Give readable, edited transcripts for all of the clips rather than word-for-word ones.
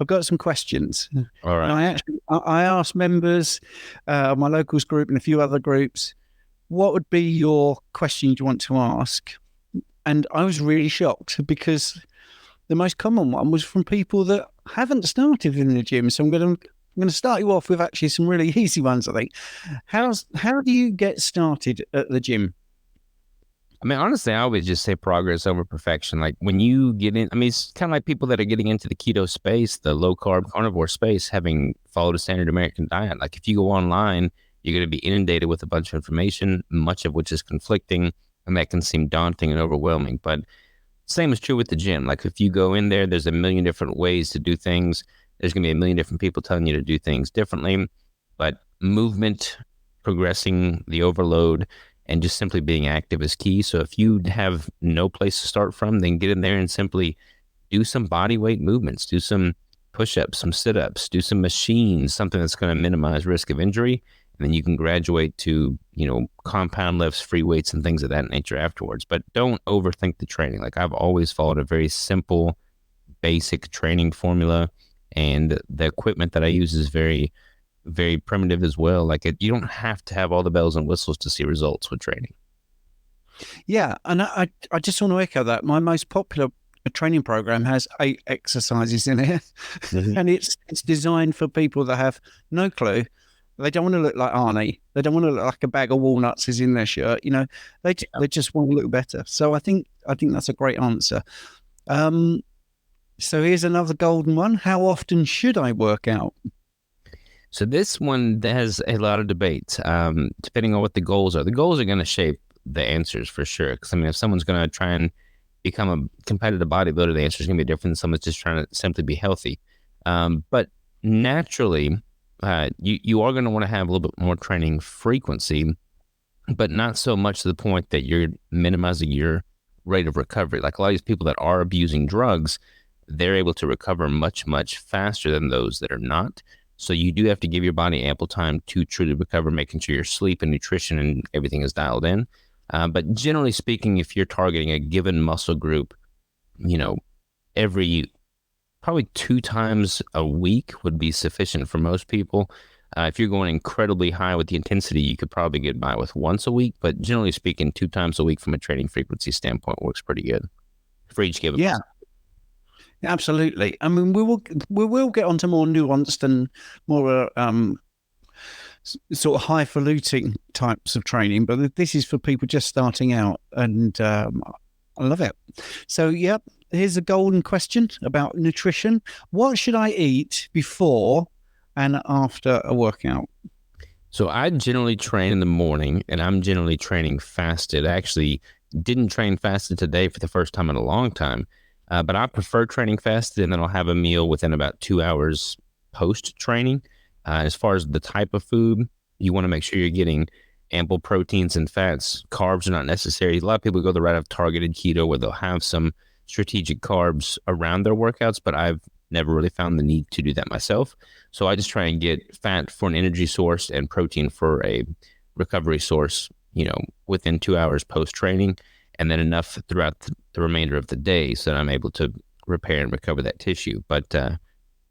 I've got some questions. All And right. I asked members of my locals group and a few other groups, what would be your question you want to ask? And I was really shocked because the most common one was from people that haven't started in the gym. So I'm going to start you off with actually some really easy ones, I think. How do you get started at the gym? I mean, honestly, I always just say progress over perfection. Like when you get in, I mean, it's kind of like people that are getting into the keto space, the low carb carnivore space, having followed a standard American diet. Like if you go online, you're going to be inundated with a bunch of information, much of which is conflicting, and that can seem daunting and overwhelming. But same is true with the gym. Like if you go in there, there's a million different ways to do things. There's going to be a million different people telling you to do things differently. But movement, progressing the overload, and just simply being active is key. So if you have no place to start from, then get in there and simply do some body weight movements, do some push-ups, some sit-ups, do some machines, something that's going to minimize risk of injury. And then you can graduate to, compound lifts, free weights, and things of that nature afterwards. But don't overthink the training. Like I've always followed a very simple, basic training formula. And the equipment that I use is very, very primitive as well. Like you don't have to have all the bells and whistles to see results with training. Yeah, and I just want to echo that. My most popular training program has 8 exercises in it, Mhm. and it's designed for people that have no clue. They don't want to look like Arnie. They don't want to look like a bag of walnuts is in their shirt. They just want to look better. So I think that's a great answer. Um, so here's another golden one. How often should I work out? So this one has a lot of debate, depending on what the goals are. The goals are going to shape the answers for sure. Because I mean, if someone's going to try and become a competitive bodybuilder, the answer is going to be different than someone's just trying to simply be healthy. But naturally, you are going to want to have a little bit more training frequency, but not so much to the point that you're minimizing your rate of recovery. Like a lot of these people that are abusing drugs, they're able to recover much, much faster than those that are not. So you do have to give your body ample time to truly recover, making sure your sleep and nutrition and everything is dialed in. But generally speaking, if you're targeting a given muscle group, you know, every probably 2 times a week would be sufficient for most people. If you're going incredibly high with the intensity, you could probably get by with once a week. But generally speaking, 2 times a week from a training frequency standpoint works pretty good for each given Yeah, muscle. absolutely. I mean, we will get onto more nuanced and more sort of highfalutin types of training, but this is for people just starting out, and I love it. So, yep, here's a golden question about nutrition. What should I eat before and after a workout? So I generally train in the morning, and I'm generally training fasted. I actually didn't train fasted today for the first time in a long time, but I prefer training fasted, and then I'll have a meal within about 2 hours post training. As far as the type of food, you want to make sure you're getting ample proteins and fats. Carbs are not necessary. A lot of people go the route of targeted keto where they'll have some strategic carbs around their workouts, but I've never really found the need to do that myself. So I just try and get fat for an energy source and protein for a recovery source, within 2 hours post training, and then enough throughout the remainder of the day so that I'm able to repair and recover that tissue. But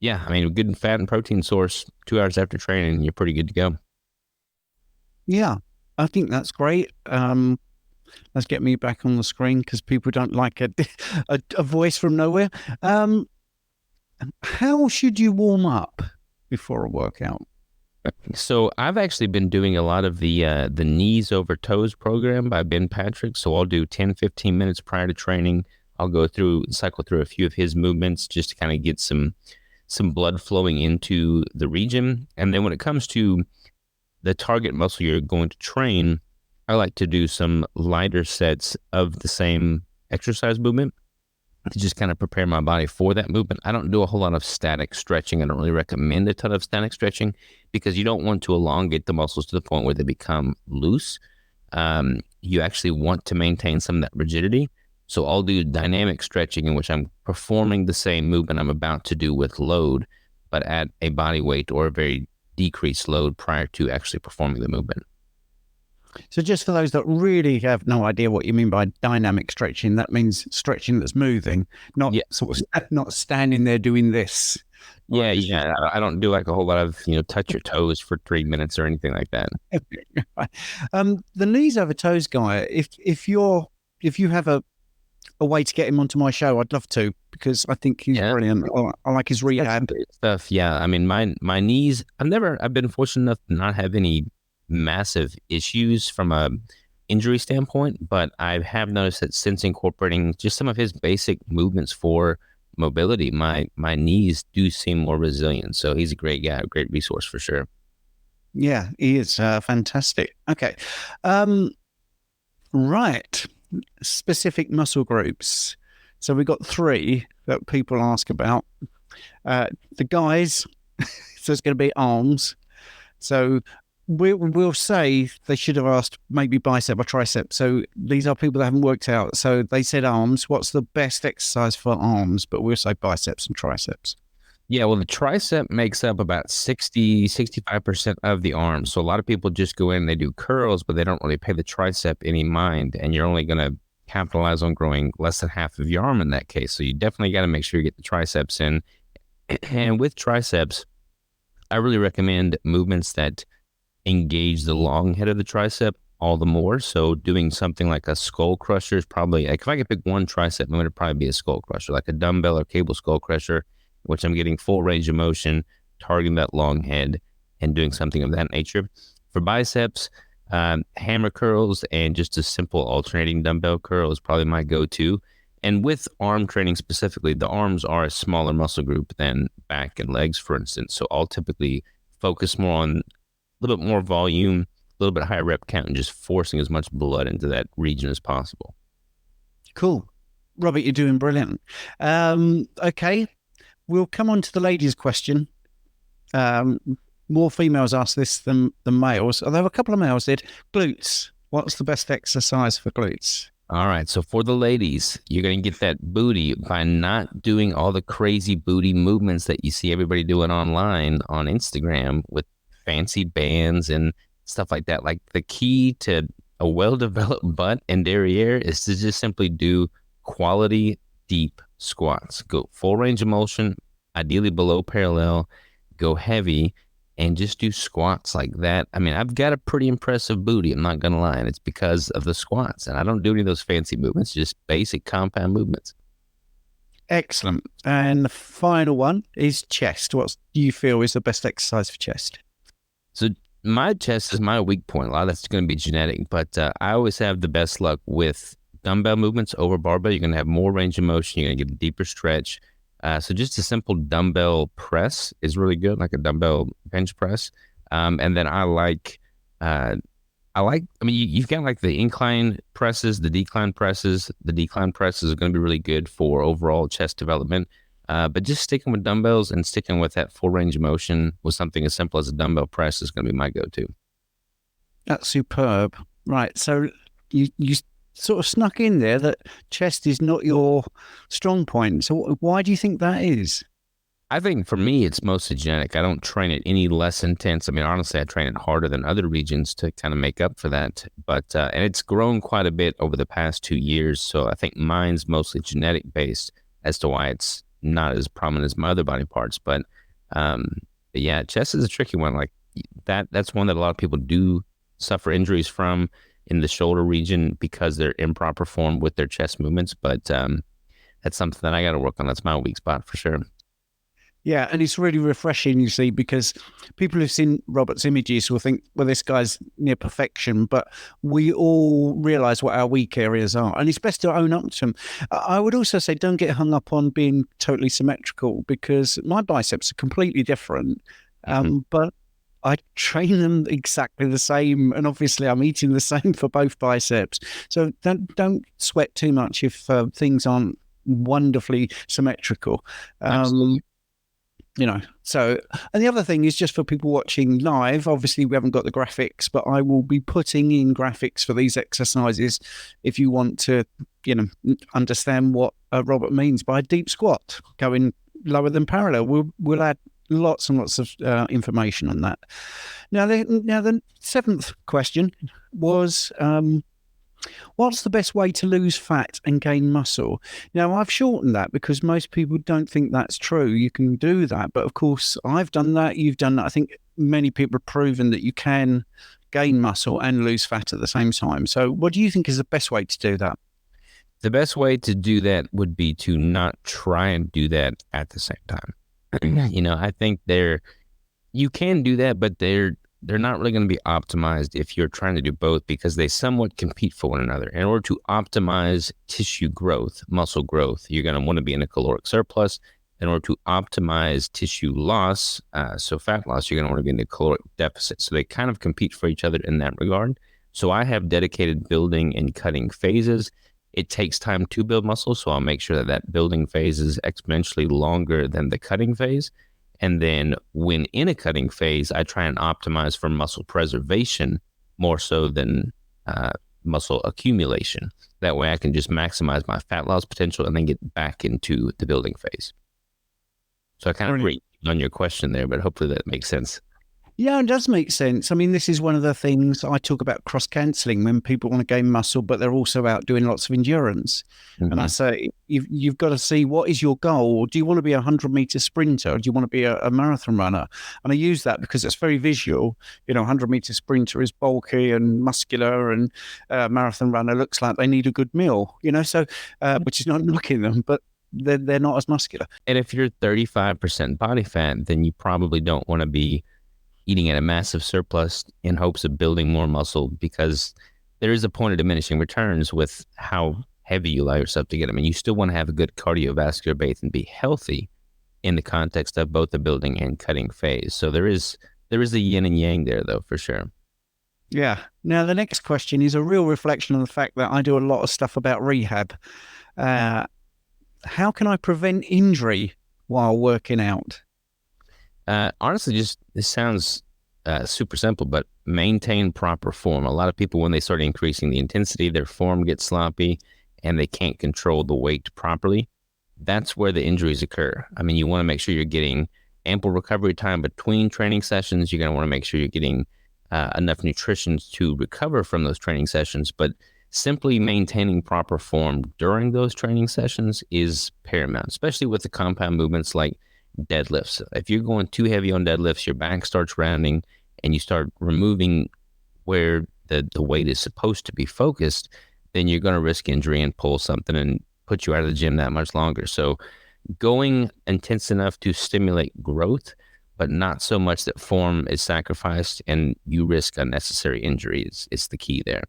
yeah, I mean, a good fat and protein source 2 hours after training, you're pretty good to go. Yeah, I think that's great. Let's get me back on the screen because people don't like a voice from nowhere. How should you warm up before a workout? So I've actually been doing a lot of the knees over toes program by Ben Patrick. So I'll do 10, 15 minutes prior to training. I'll cycle through a few of his movements just to kind of get some blood flowing into the region. And then when it comes to the target muscle you're going to train, I like to do some lighter sets of the same exercise movement to just kind of prepare my body for that movement. I don't do a whole lot of static stretching. I don't really recommend a ton of static stretching because you don't want to elongate the muscles to the point where they become loose. You actually want to maintain some of that rigidity. So I'll do dynamic stretching in which I'm performing the same movement I'm about to do with load, but at a body weight or a very decreased load prior to actually performing the movement. So just for those that really have no idea what you mean by dynamic stretching, that means stretching that's moving, not Yeah. sort of not standing there doing this. Yeah, yeah. I don't do like a whole lot of, touch your toes for 3 minutes or anything like that. The knees over toes guy. If you have a way to get him onto my show, I'd love to, because I think he's Yeah. brilliant. I like his rehab Great stuff. Yeah. I mean, my knees, I've been fortunate enough to not have any massive issues from a injury standpoint, but I have noticed that since incorporating just some of his basic movements for mobility, my knees do seem more resilient. So he's a great guy, a great resource for sure. Yeah, he is fantastic. Okay, right. Specific muscle groups. So we got three that people ask about. The guys, so it's going to be arms. So we'll say they should have asked maybe bicep or tricep. So these are people that haven't worked out. So they said arms. What's the best exercise for arms? But we'll say biceps and triceps. Yeah, well, the tricep makes up about 65% of the arm. So a lot of people just go in and they do curls, but they don't really pay the tricep any mind. And you're only going to capitalize on growing less than half of your arm in that case. So you definitely got to make sure you get the triceps in. And with triceps, I really recommend movements that engage the long head of the tricep all the more. So doing something like a skull crusher is probably, like if I could pick one tricep movement, it'd probably be a skull crusher, like a dumbbell or cable skull crusher, which I'm getting full range of motion, targeting that long head and doing something of that nature. For biceps, hammer curls and just a simple alternating dumbbell curl is probably my go-to. And with arm training specifically, the arms are a smaller muscle group than back and legs, for instance. So I'll typically focus more on a little bit more volume, a little bit higher rep count, and just forcing as much blood into that region as possible. Cool. Robert, you're doing brilliant. Okay. We'll come on to the ladies' question. More females ask this than males, although a couple of males did. Glutes. What's the best exercise for glutes? All right. So for the ladies, you're going to get that booty by not doing all the crazy booty movements that you see everybody doing online on Instagram with fancy bands and stuff like that. Like the key to a well-developed butt and derriere is to just simply do quality deep squats. Go full range of motion, ideally below parallel, go heavy, and just do squats like that. I mean, I've got a pretty impressive booty, I'm not going to lie, and it's because of the squats. And I don't do any of those fancy movements, just basic compound movements. Excellent. And the final one is chest. What do you feel is the best exercise for chest? So my chest is my weak point. A lot of that's going to be genetic, but I always have the best luck with dumbbell movements over barbell. You're going to have more range of motion. You're going to get a deeper stretch. So just a simple dumbbell press is really good, like a dumbbell bench press. And then you've got like the incline presses, the decline presses. The decline presses are going to be really good for overall chest development. But just sticking with dumbbells and sticking with that full range of motion with something as simple as a dumbbell press is going to be my go-to. That's superb. Right. So you sort of snuck in there that chest is not your strong point. So why do you think that is? I think for me, it's mostly genetic. I don't train it any less intense. I mean, honestly, I train it harder than other regions to kind of make up for that. But, and it's grown quite a bit over the past 2 years. So I think mine's mostly genetic based as to why it's not as prominent as my other body parts. But yeah, chest is a tricky one. Like that's one that a lot of people do suffer injuries from in the shoulder region because they're improper form with their chest movements. But that's something that I got to work on. That's my weak spot for sure. Yeah, and it's really refreshing, you see, because people who've seen Robert's images will think, well, this guy's near perfection, but we all realise what our weak areas are, and it's best to own up to them. I would also say don't get hung up on being totally symmetrical, because my biceps are completely different, but I train them exactly the same, and obviously I'm eating the same for both biceps. So don't sweat too much if things aren't wonderfully symmetrical. Absolutely. So, and the other thing is just for people watching live, obviously we haven't got the graphics, but I will be putting in graphics for these exercises if you want to, understand what Robert means by deep squat, going lower than parallel. We'll add lots and lots of information on that. Now the seventh question was, What's the best way to lose fat and gain muscle? Now, I've shortened that because most people don't think that's true. You can do that. But of course, I've done that. You've done that. I think many people have proven that you can gain muscle and lose fat at the same time. So what do you think is the best way to do that? The best way to do that would be to not try and do that at the same time. I think you can do that, but they're not really going to be optimized if you're trying to do both, because they somewhat compete for one another. In order to optimize tissue growth, muscle growth, you're going to want to be in a caloric surplus. In order to optimize tissue loss, so fat loss, you're going to want to be in a caloric deficit. So they kind of compete for each other in that regard. So I have dedicated building and cutting phases. It takes time to build muscle, so I'll make sure that building phase is exponentially longer than the cutting phase. And then when in a cutting phase, I try and optimize for muscle preservation more so than muscle accumulation. That way I can just maximize my fat loss potential and then get back into the building phase. So I kind of agree on your question there, but hopefully that makes sense. Yeah, it does make sense. I mean, this is one of the things I talk about cross-cancelling when people want to gain muscle, but they're also out doing lots of endurance. Mm-hmm. And I say, you've got to see what is your goal. Do you want to be a 100-meter sprinter, or do you want to be a marathon runner? And I use that because it's very visual. 100-meter sprinter is bulky and muscular, and a marathon runner looks like they need a good meal, so which is not knocking them, but they're not as muscular. And if you're 35% body fat, then you probably don't want to be eating at a massive surplus in hopes of building more muscle, because there is a point of diminishing returns with how heavy you allow yourself to get. I mean, you still want to have a good cardiovascular base and be healthy in the context of both the building and cutting phase. So there is a yin and yang there, though, for sure. Yeah. Now, the next question is a real reflection on the fact that I do a lot of stuff about rehab. How can I prevent injury while working out? Honestly, this sounds super simple, but maintain proper form. A lot of people, when they start increasing the intensity, their form gets sloppy and they can't control the weight properly. That's where the injuries occur. I mean, you want to make sure you're getting ample recovery time between training sessions. You're going to want to make sure you're getting enough nutrition to recover from those training sessions, but simply maintaining proper form during those training sessions is paramount, especially with the compound movements like deadlifts. If you're going too heavy on deadlifts, your back starts rounding and you start removing where the weight is supposed to be focused, then you're going to risk injury and pull something and put you out of the gym that much longer. So going intense enough to stimulate growth, but not so much that form is sacrificed and you risk unnecessary injuries is the key there.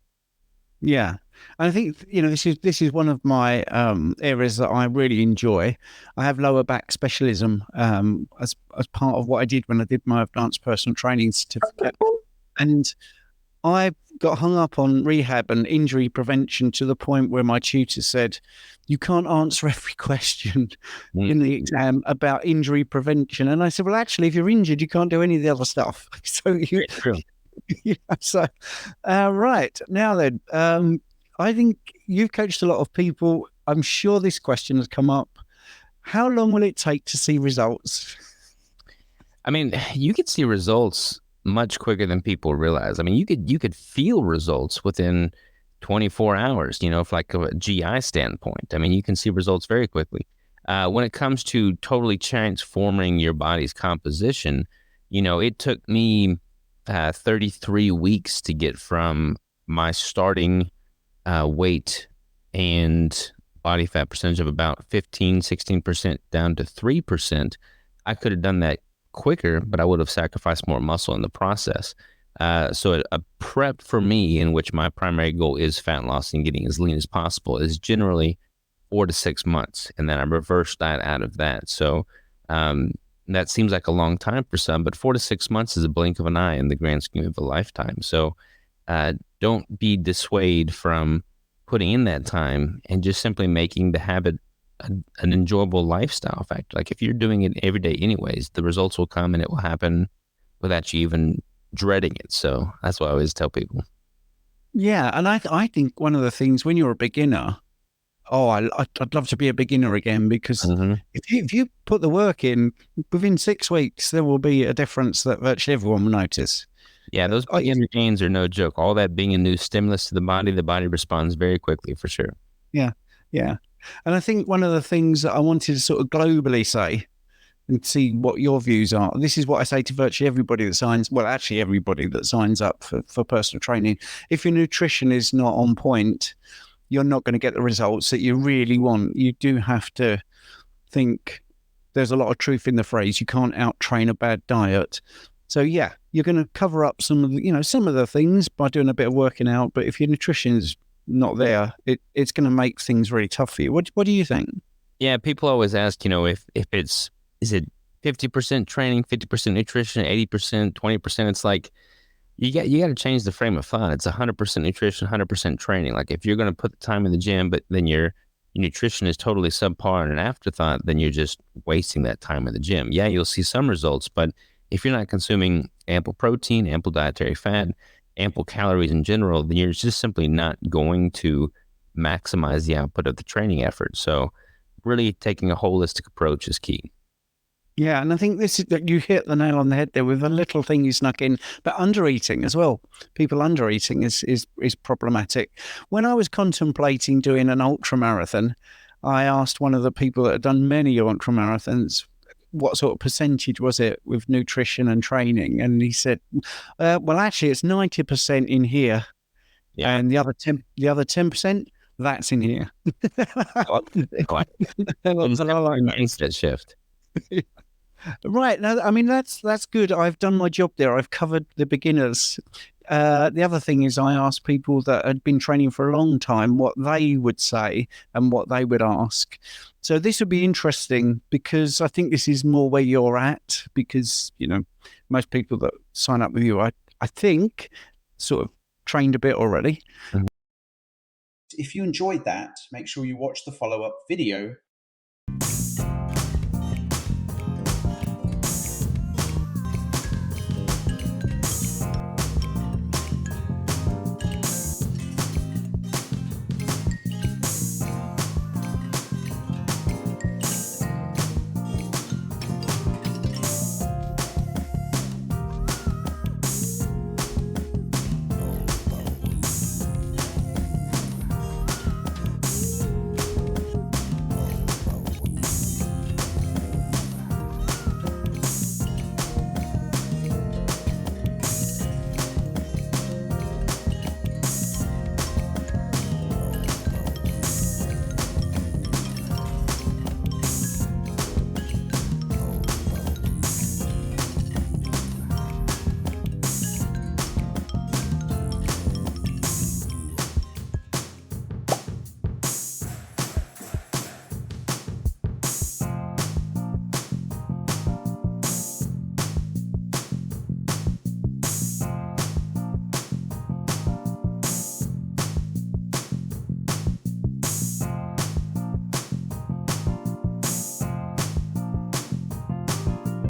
Yeah. I think, this is one of my areas that I really enjoy. I have lower back specialism as part of what I did when I did my advanced personal training certificate. And I got hung up on rehab and injury prevention to the point where my tutor said, you can't answer every question in the exam about injury prevention. And I said, well, actually, if you're injured, you can't do any of the other stuff. So right. Now then, I think you've coached a lot of people. I'm sure this question has come up. How long will it take to see results? I mean, you could see results much quicker than people realize. I mean, you could feel results within 24 hours, from like a GI standpoint. I mean, you can see results very quickly. When it comes to totally transforming your body's composition, it took me 33 weeks to get from my starting weight and body fat percentage of about 16% down to 3%. I could have done that quicker, but I would have sacrificed more muscle in the process. So a prep for me, in which my primary goal is fat loss and getting as lean as possible, is generally 4 to 6 months. And then I reverse that out of that. So that seems like a long time for some, but 4 to 6 months is a blink of an eye in the grand scheme of a lifetime. So don't be dissuaded from putting in that time and just simply making the habit an enjoyable lifestyle factor. Like if you're doing it every day anyways, the results will come and it will happen without you even dreading it. So that's what I always tell people. Yeah. And I think one of the things when you're a beginner, I'd love to be a beginner again, because if you put the work in, within 6 weeks, there will be a difference that virtually everyone will notice. Yeah, those beginner gains are no joke. All that being a new stimulus to the body responds very quickly for sure. Yeah, yeah. And I think one of the things that I wanted to sort of globally say and see what your views are. This is what I say to virtually everybody that signs, well, actually everybody that signs up for personal training. If your nutrition is not on point, you're not going to get the results that you really want. You do have to think there's a lot of truth in the phrase, you can't out train a bad diet. So yeah, you're going to cover up some of the, some of the things by doing a bit of working out. But if your nutrition's not there, it's going to make things really tough for you. What do you think? Yeah, people always ask, if is it 50% training, 50% nutrition, 80%, 20%? It's like you got to change the frame of thought. It's 100% nutrition, 100% training. Like if you're going to put the time in the gym, but then your nutrition is totally subpar and an afterthought, then you're just wasting that time in the gym. Yeah, you'll see some results, but if you're not consuming ample protein, ample dietary fat, ample calories in general, then you're just simply not going to maximize the output of the training effort. So really taking a holistic approach is key. Yeah, and I think this is that you hit the nail on the head there with a little thing you snuck in, but undereating as well. People undereating is problematic. When I was contemplating doing an ultra marathon, I asked one of the people that had done many ultra marathons what sort of percentage was it with nutrition and training, and he said, "Well, actually, it's 90% in here, and the other 10%." That's in here. Instant shift. Right. Now, I mean, that's good. I've done my job there. I've covered the beginners. The other thing is I asked people that had been training for a long time what they would say and what they would ask. So this would be interesting because I think this is more where you're at because, most people that sign up with you, I think, sort of trained a bit already. If you enjoyed that, make sure you watch the follow-up video